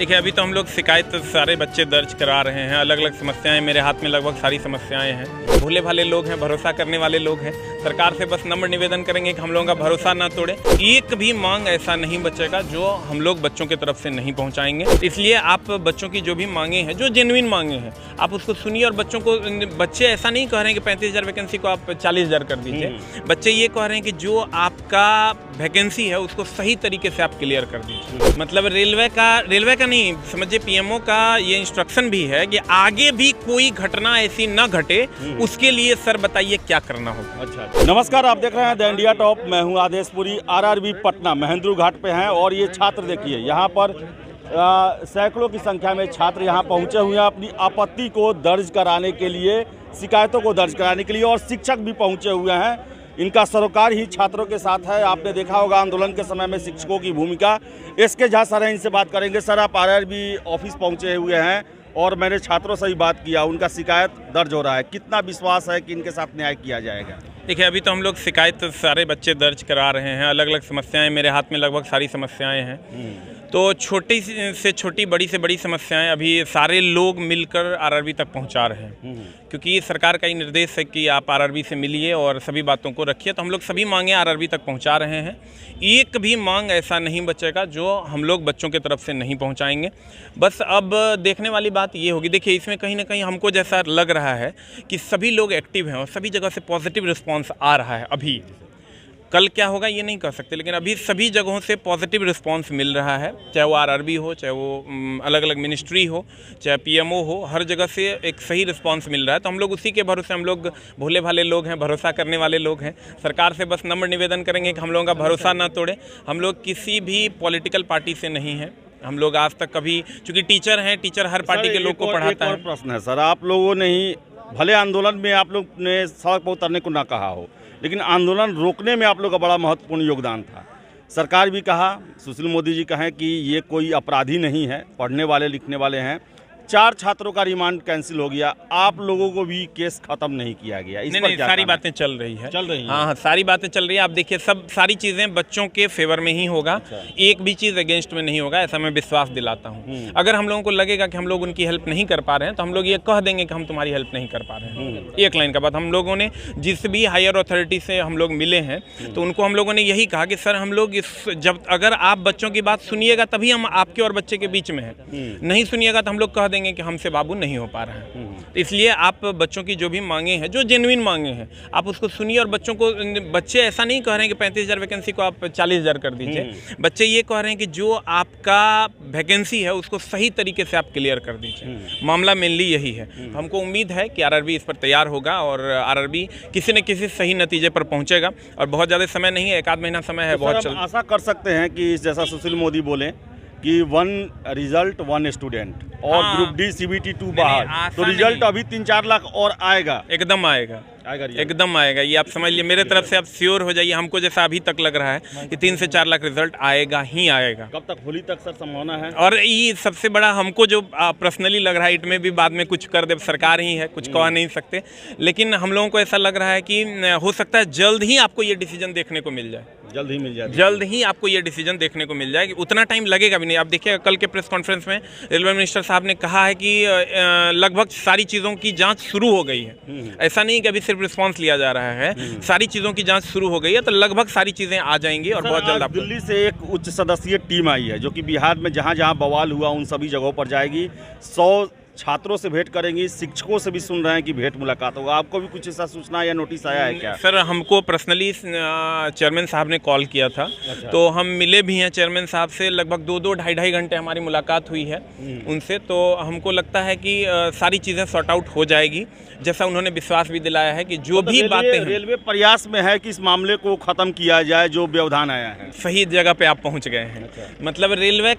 देखिए, अभी तो हम लोग शिकायत सारे बच्चे दर्ज करा रहे हैं। अलग अलग समस्याएं, मेरे हाथ में लगभग सारी समस्याएं हैं। भोले भाले लोग हैं, भरोसा करने वाले लोग हैं। सरकार से बस नम्र निवेदन करेंगे कि हम लोगों का भरोसा ना तोड़े। एक भी मांग ऐसा नहीं बचेगा जो हम लोग बच्चों की तरफ से नहीं पहुंचाएंगे। इसलिए आप बच्चों की जो भी मांगे हैं, जो जेन्युइन मांगे हैं, आप उसको सुनिए। और बच्चे ऐसा नहीं कह रहे हैं कि 35,000 वैकेंसी को आप 40,000 कर दीजिए। बच्चे ये कह रहे हैं कि जो आपका वैकेंसी है उसको सही तरीके से आप क्लियर कर दीजिए। मतलब रेलवे का नहीं समझिए, पीएमओ का ये इंस्ट्रक्शन भी है कि आगे भी कोई घटना ऐसी न घटे, उसके लिए सर बताइए क्या करना होगा। अच्छा, नमस्कार, आप देख रहे हैं द इंडिया टॉप। मैं हूं आदेशपुरी। आरआरबी पटना महेंद्रू घाट पे हैं और ये छात्र देखिए यहाँ पर सैकड़ों की संख्या में छात्र यहाँ पहुँचे हुए हैं अपनी आपत्ति को दर्ज कराने के लिए, शिकायतों को दर्ज कराने के लिए। और शिक्षक भी पहुँचे हुए हैं। इनका सरोकार ही छात्रों के साथ है। आपने देखा होगा आंदोलन के समय में शिक्षकों की भूमिका। एसके झा सर हैं, इनसे बात करेंगे। सर, आप आरआरबी ऑफिस पहुंचे हुए हैं और मैंने छात्रों से ही बात किया, उनका शिकायत दर्ज हो रहा है। कितना विश्वास है कि इनके साथ न्याय किया जाएगा? देखिए, अभी तो हम लोग शिकायत सारे बच्चे दर्ज करा रहे हैं। अलग अलग समस्याएं, मेरे हाथ में लगभग सारी समस्याएं हैं। तो छोटी से छोटी, बड़ी से बड़ी समस्याएं अभी सारे लोग मिलकर आरआरबी तक पहुंचा रहे हैं, क्योंकि सरकार का ही निर्देश है कि आप आरआरबी से मिलिए और सभी बातों को रखिए। तो हम लोग सभी मांगे आरआरबी तक पहुंचा रहे हैं। एक भी मांग ऐसा नहीं बचेगा जो हम लोग बच्चों की तरफ से नहीं पहुंचाएंगे। बस अब देखने वाली बात ये होगी। देखिए, इसमें कहीं ना कहीं हमको जैसा लग रहा है कि सभी लोग एक्टिव हैं और सभी जगह से पॉजिटिव रिस्पॉन्स आ रहा है। अभी कल क्या होगा ये नहीं कह सकते, लेकिन अभी सभी जगहों से पॉजिटिव रिस्पांस मिल रहा है। चाहे वो आरआरबी हो, चाहे वो अलग अलग मिनिस्ट्री हो, चाहे पीएमओ हो, हर जगह से एक सही रिस्पांस मिल रहा है। तो हम लोग उसी के भरोसे, हम लोग भोले भाले लोग हैं, भरोसा करने वाले लोग हैं। सरकार से बस नम्र निवेदन करेंगे कि हम लोगों का भरोसा ना तोड़े। हम लोग किसी भी पॉलिटिकल पार्टी से नहीं हैं। हम लोग आज तक कभी, चूँकि टीचर हैं, टीचर हर पार्टी के लोग को पढ़ाता है। प्रश्न है सर, आप लोगों ने ही भले आंदोलन में आप लोग ने सड़क पर उतरने को ना कहा हो, लेकिन आंदोलन रोकने में आप लोग का बड़ा महत्वपूर्ण योगदान था। सरकार भी कहा, सुशील मोदी जी कहें कि ये कोई अपराधी नहीं है, पढ़ने वाले लिखने वाले हैं। 4 छात्रों का रिमांड कैंसिल हो गया, आप लोगों को भी केस खत्म नहीं किया गया। नहीं, सारी बातें चल रही है। हाँ, सारी बातें चल रही है। आप देखिए, सारी चीज़ें बच्चों के फेवर में ही होगा। एक भी चीज़ अगेंस्ट में नहीं होगा, ऐसा मैं विश्वास दिलाता हूँ। अगर हम लोगों को लगेगा कि हम लोग उनकी हेल्प नहीं कर पा रहे हैं तो हम लोग ये कह देंगे कि हम तुम्हारी हेल्प नहीं कर पा रहे हैं। एक लाइन का बात। हम लोगों ने जिस भी हायर अथॉरिटी से हम लोग मिले हैं तो उनको हम लोगों ने यही कहा कि सर, हम लोग अगर आप बच्चों की बात सुनिएगा तभी हम आपके और बच्चे के बीच में हैं। नहीं सुनिएगा तो हम लोग कह देंगे कि हमसे बाबू नहीं हो पा रहा है। तो इसलिए आप बच्चों की जो भी मांगे हैं, जो जेन्युइन मांगे हैं, आप उसको सुनिए। और बच्चे ऐसा नहीं कह रहे हैं कि 35,000 वैकेंसी को आप 40,000 कर दीजिए। बच्चे ये कह रहे हैं कि जो आपका वैकेंसी है उसको सही तरीके से आप क्लियर कर दीजिए। मामला मेनली यही है। हमको उम्मीद है कि आरआरबी इस पर तैयार होगा और आरआरबी किसी न किसी सही नतीजे पर पहुंचेगा। और बहुत ज़्यादा समय नहीं है, 1 आध महीना समय है। बहुत हम आशा कर सकते हैं कि जैसा सुशील मोदी बोले कि 1 रिजल्ट 1 स्टूडेंट और ग्रुप डी CBT 2 बाहर, तो रिजल्ट अभी 3-4 लाख और आएगा। एकदम आएगा, एकदम आएगा। ये आप समझ लिए, मेरे तरफ से आप श्योर हो जाइए। हमको जैसा अभी तक लग रहा है कि 3 से 4 लाख रिजल्ट आएगा ही आएगा। कब तक? होली तक सर संभावना है। और ये सबसे बड़ा हमको जो पर्सनली लग रहा है, इट में भी बाद में कुछ कर दे, सरकार ही है, कुछ कह नहीं सकते। लेकिन हम लोगों को ऐसा लग रहा है कि हो सकता है जल्द ही आपको ये डिसीजन देखने को मिल जाए। जल्द ही मिल जाए, जल्द ही आपको ये डिसीजन देखने को मिल जाए। उतना टाइम लगेगा भी नहीं। आप देखिए, कल के प्रेस कॉन्फ्रेंस में रेलवे मिनिस्टर साहब ने कहा है कि लगभग सारी चीज़ों की जांच शुरू हो गई है। ऐसा नहीं कि अभी सिर्फ रिस्पांस लिया जा रहा है, सारी चीज़ों की जांच शुरू हो गई है। तो लगभग सारी चीज़ें आ जाएंगी और बहुत जल्द। दिल्ली से एक उच्च सदस्यीय टीम आई है जो कि बिहार में जहाँ जहाँ बवाल हुआ उन सभी जगहों पर जाएगी। 100 छात्रों से भेंट करेंगी, शिक्षकों से भी सुन रहे हैं कि भेंट मुलाकात होगा। आपको भी कुछ ऐसा सूचना या नोटिस आया है क्या? सर, हमको पर्सनली चेयरमैन साहब ने कॉल किया था। तो हम मिले भी हैं चेयरमैन साहब से। लगभग 2-2 ढाई घंटे हमारी मुलाकात हुई है उनसे। तो हमको लगता है कि सारी चीज़ें सॉर्ट आउट हो जाएगी, जैसा उन्होंने विश्वास भी दिलाया है कि जो भी बातें हैं, रेलवे प्रयास में है कि इस मामले को खत्म किया जाए। जो व्यवधान आया है, सही जगह पे आप पहुंच गए हैं। मतलब रेलवे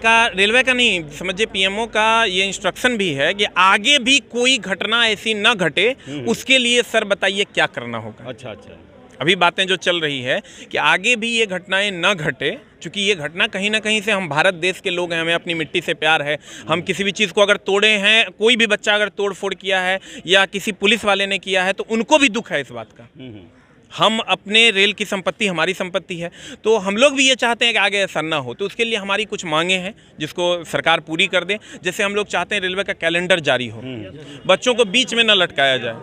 का नहीं समझिए, पीएमओ का ये इंस्ट्रक्शन भी है कि आगे भी कोई घटना ऐसी न घटे, उसके लिए सर बताइए क्या करना होगा। अच्छा। अभी बातें जो चल रही है कि आगे भी ये घटनाएं न घटे, क्योंकि ये घटना कहीं ना कहीं से, हम भारत देश के लोग हैं, हमें अपनी मिट्टी से प्यार है। हम किसी भी चीज़ को अगर तोड़े हैं, कोई भी बच्चा अगर तोड़ फोड़ किया है या किसी पुलिस वाले ने किया है तो उनको भी दुख है इस बात का। हम अपने रेल की संपत्ति हमारी संपत्ति है, तो हम लोग भी ये चाहते हैं कि आगे ऐसा ना हो। तो उसके लिए हमारी कुछ मांगे हैं जिसको सरकार पूरी कर दे। जैसे हम लोग चाहते हैं रेलवे का कैलेंडर जारी हो, बच्चों को बीच में न लटकाया जाए,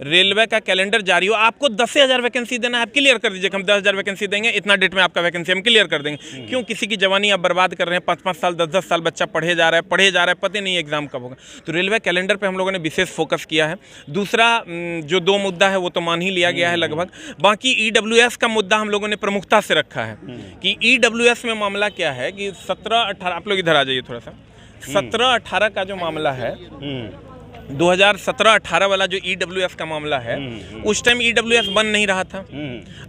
रेलवे का कैलेंडर जारी हो। आपको 10,000 वैकेंसी देना है, आप क्लियर कर दीजिए कि हम 10,000 वैकेंसी देंगे, इतना डेट में आपका वैकेंसी हम क्लियर कर देंगे। क्यों किसी की जवानी आप बर्बाद कर रहे हैं? 5-5 साल 10-10 साल बच्चा पढ़े जा रहा है, पता नहीं एग्जाम कब होगा। तो रेलवे कैलेंडर पे हम लोगों ने विशेष फोकस किया है। दूसरा जो 2 मुद्दा है वो तो मान ही लिया गया है लगभग। बाकी EWS का मुद्दा हम लोगों ने प्रमुखता से रखा है कि EWS में मामला क्या है कि 17-18, आप लोग इधर आ जाइए थोड़ा सा, 17-18 का जो मामला है, 2017-18 वाला जो EWS का मामला है, उस टाइम EWS बन नहीं रहा था।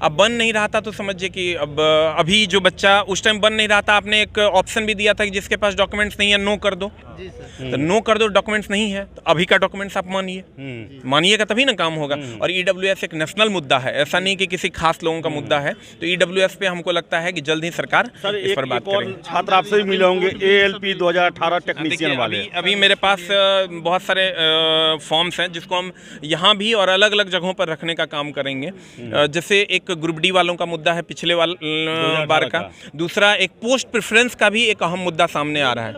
अब बन नहीं रहा था तो समझिए कि अब अभी जो बच्चा उस टाइम बन नहीं रहा था, आपने एक ऑप्शन भी दिया था कि जिसके पास डॉक्यूमेंट्स नहीं है नो कर दो, तो नो कर दो, डॉक्यूमेंट्स नहीं है तो अभी का डॉक्यूमेंट्स आप मानिएगा तभी ना काम होगा। और EWS एक नेशनल मुद्दा है, ऐसा नहीं कि किसी खास लोगों का मुद्दा है। तो EWS पे हमको लगता है कि जल्द ही सरकार इस पर बात करेगी। छात्र आपसे भी मिले होंगे, ALP 2018 टेक्नीशियन वाले। अभी मेरे पास बहुत सारे फॉर्म्स हैं जिसको हम यहाँ भी और अलग अलग जगहों पर रखने का काम करेंगे। जैसे एक ग्रुप डी वालों का मुद्दा है पिछले बार का, दूसरा एक पोस्ट प्रेफरेंस का भी एक अहम मुद्दा सामने आ रहा है,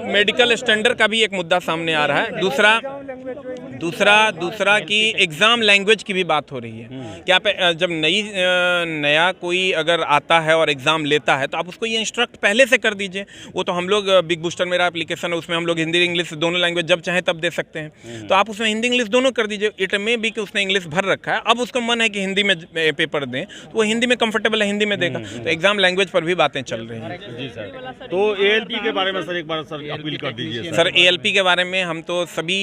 मेडिकल स्टैंडर्ड का भी एक मुद्दा सामने आ रहा है, दूसरा कि एग्ज़ाम लैंग्वेज की भी बात हो रही है कि आप जब नया कोई अगर आता है और एग्ज़ाम लेता है तो आप उसको ये इंस्ट्रक्ट पहले से कर दीजिए। वो तो हम लोग बिग बूस्टर मेरा एप्लीकेशन है, उसमें हम लोग हिंदी इंग्लिश दोनों लैंग्वेज जब चाहें तब दे सकते हैं। तो आप उसमें हिंदी इंग्लिश दोनों कर दीजिए। इट में भी कि उसने इंग्लिश भर रखा है, अब उसका मन है कि हिंदी में पेपर दें तो वो हिंदी में कंफर्टेबल है, हिंदी में देगा। तो एग्ज़ाम लैंग्वेज पर भी बातें चल रही हैं। जी सर, तो ALP के बारे में सर एक बार सर अपील कर दीजिए। सर ALP के बारे में हम तो सभी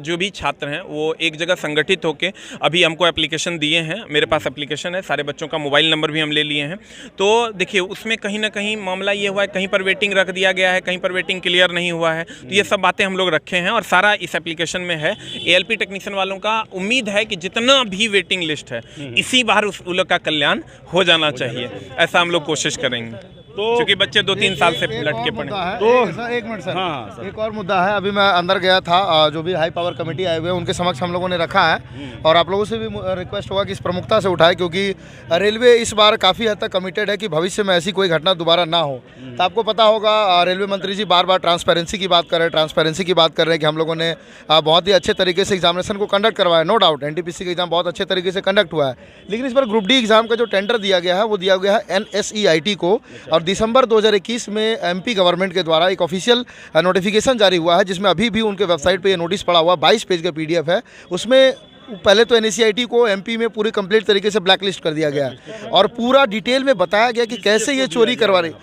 जो भी छात्र हैं वो एक जगह संगठित होकर अभी हमको एप्लीकेशन दिए हैं। मेरे पास एप्लीकेशन है, सारे बच्चों का मोबाइल नंबर भी हम ले लिए हैं। तो देखिए उसमें कहीं ना कहीं मामला ये हुआ है, कहीं पर वेटिंग रख दिया गया है, कहीं पर वेटिंग क्लियर नहीं हुआ है। तो ये सब बातें हम लोग रखे हैं और सारा इस एप्लीकेशन में है। ALP टेक्नीशियन वालों का उम्मीद है कि जितना भी वेटिंग लिस्ट है इसी बार उस लोग का कल्याण हो जाना चाहिए, ऐसा हम लोग कोशिश करेंगे। तो क्योंकि बच्चे 2-3 साल से लटके पड़े। तो एक मिनट सर, हाँ, एक और मुद्दा है। अभी मैं अंदर गया था, जो भी हाई पावर कमेटी आए हुए हैं उनके समक्ष हम लोगों ने रखा है और आप लोगों से भी रिक्वेस्ट होगा कि इस प्रमुखता से उठाए, क्योंकि रेलवे इस बार काफ़ी हद तक कमिटेड है कि भविष्य में ऐसी कोई घटना दोबारा ना हो। तो आपको पता होगा रेलवे मंत्री जी बार बार ट्रांसपेरेंसी की बात कर रहे हैं कि हम लोगों ने बहुत ही अच्छे तरीके से एग्जामिनेशन को कंडक्ट करवाया। नो डाउट NTPC का एग्जाम बहुत अच्छे तरीके से कंडक्ट हुआ है, लेकिन इस बार ग्रुप डी एग्जाम का जो टेंडर दिया गया है वो दिया गया है NSEIT को। और दिसंबर 2021 में MP गवर्नमेंट के द्वारा एक ऑफिशियल नोटिफिकेशन जारी हुआ है, जिसमें अभी भी उनके वेबसाइट पे ये नोटिस पड़ा हुआ 22 पेज का PDF है। उसमें पहले तो NSEIT को MP में पूरी कंप्लीट तरीके से ब्लैक लिस्ट कर दिया गया और पूरा डिटेल में बताया गया कि कैसे ये चोरी करवा रही।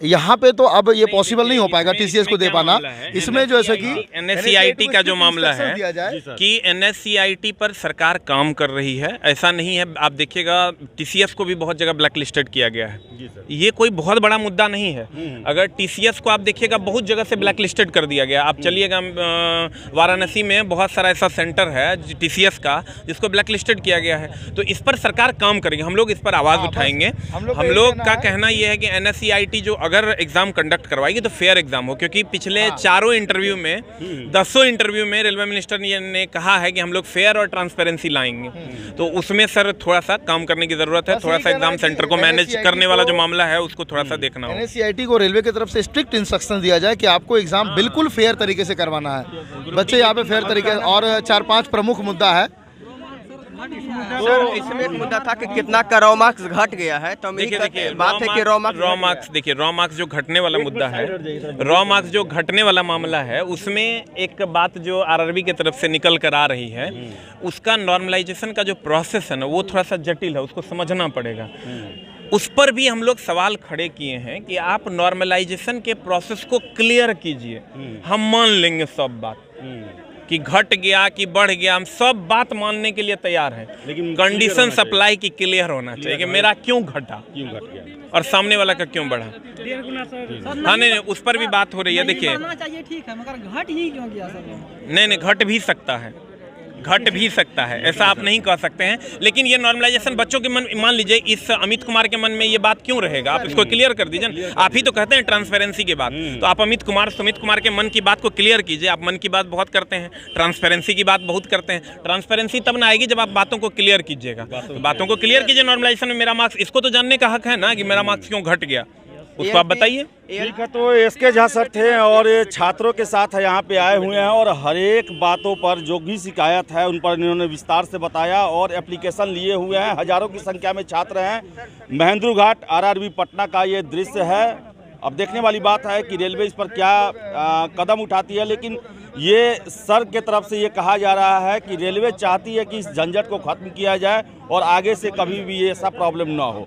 यहाँ पे तो अब ये पॉसिबल नहीं हो पाएगा TCS को दे पाना। इसमें जो ऐसा कि NSEIT का जो मामला है कि NSEIT पर सरकार काम कर रही है, ऐसा नहीं है। आप देखिएगा TCS को भी बहुत जगह ब्लैक लिस्टेड किया गया है, ये कोई बहुत बड़ा मुद्दा नहीं है। अगर TCS को आप देखिएगा बहुत जगह से ब्लैक लिस्टेड कर दिया गया। आप चलिएगा वाराणसी में बहुत सारा ऐसा सेंटर है TCS का जिसको ब्लैक लिस्टेड किया गया है। तो इस पर सरकार काम करेगी, हम लोग इस पर आवाज़ उठाएंगे। हम लोग का कहना यह है कि NSEIT जो अगर एग्जाम कंडक्ट करवाएगी तो फेयर एग्जाम हो, क्योंकि पिछले चारों इंटरव्यू में 10 इंटरव्यू में रेलवे मिनिस्टर ने कहा है कि हम लोग फेयर और ट्रांसपेरेंसी लाएंगे। तो उसमें सर थोड़ा सा काम करने की जरूरत है, थोड़ा सा एग्जाम सेंटर को मैनेज करने वाला जो मामला है उसको थोड़ा सा देखना होगा। NSEIT को रेलवे की तरफ से स्ट्रिक्ट इंस्ट्रक्शन दिया जाए कि आपको एग्जाम बिल्कुल फेयर तरीके से करवाना है, बच्चे यहाँ पे फेयर तरीके। और 4-5 प्रमुख मुद्दा है। सर इसमें एक मुद्दा था कि कितना का रॉ मार्क्स घट गया है, तो देखिए बात है कि रॉ मार्क्स जो घटने वाला मुद्दा है, रॉ मार्क्स जो घटने वाला मामला है, उसमें एक बात जो RRB की तरफ से निकल कर आ रही है, उसका नॉर्मलाइजेशन का जो प्रोसेस है ना वो थोड़ा सा जटिल है, उसको समझना पड़ेगा। उस पर भी हम लोग सवाल खड़े किए हैं कि आप नॉर्मलाइजेशन के प्रोसेस को क्लियर कीजिए। हम मान लेंगे सब बात कि घट गया कि बढ़ गया, हम सब बात मानने के लिए तैयार हैं, लेकिन कंडीशन सप्लाई की क्लियर होना चाहिए कि मेरा क्यों घटा और सामने वाला का क्यों बढ़ा। हाँ नहीं, उस पर भी बात हो रही है। देखिए ठीक है, मगर घट ही क्यों गया सर? नहीं घट भी सकता है, घट भी सकता है, ऐसा आप नहीं कह सकते हैं। लेकिन ये नॉर्मलाइजेशन बच्चों के मन, मान लीजिए इस अमित कुमार के मन में ये बात क्यों रहेगा, आप इसको क्लियर कर दीजिए। आप ही तो कहते हैं ट्रांसपेरेंसी की बात, तो आप सुमित कुमार के मन की बात को क्लियर कीजिए। आप मन की बात बहुत करते हैं, ट्रांसपेरेंसी की बात बहुत करते हैं। ट्रांसपेरेंसी तब ना आएगी जब आप बातों को क्लियर कीजिएगा। बातों को क्लियर कीजिए नॉर्मलाइजेशन में मेरा मार्क्स, इसको तो जानने का हक है ना कि मेरा मार्क्स क्यों घट गया, उसको आप बताइए। ठीक है, तो एसके झा सर थे और ये छात्रों के साथ यहाँ पे आए हुए हैं और हर एक बातों पर जो भी शिकायत है उन पर इन्होंने विस्तार से बताया और एप्लीकेशन लिए हुए हैं। हजारों की संख्या में छात्र हैं। महेंद्रू घाट आरआरबी पटना का ये दृश्य है। अब देखने वाली बात है कि रेलवे इस पर क्या कदम उठाती है, लेकिन ये सर के तरफ से ये कहा जा रहा है कि रेलवे चाहती है कि इस झंझट को खत्म किया जाए और आगे से कभी भी ऐसा प्रॉब्लम ना हो।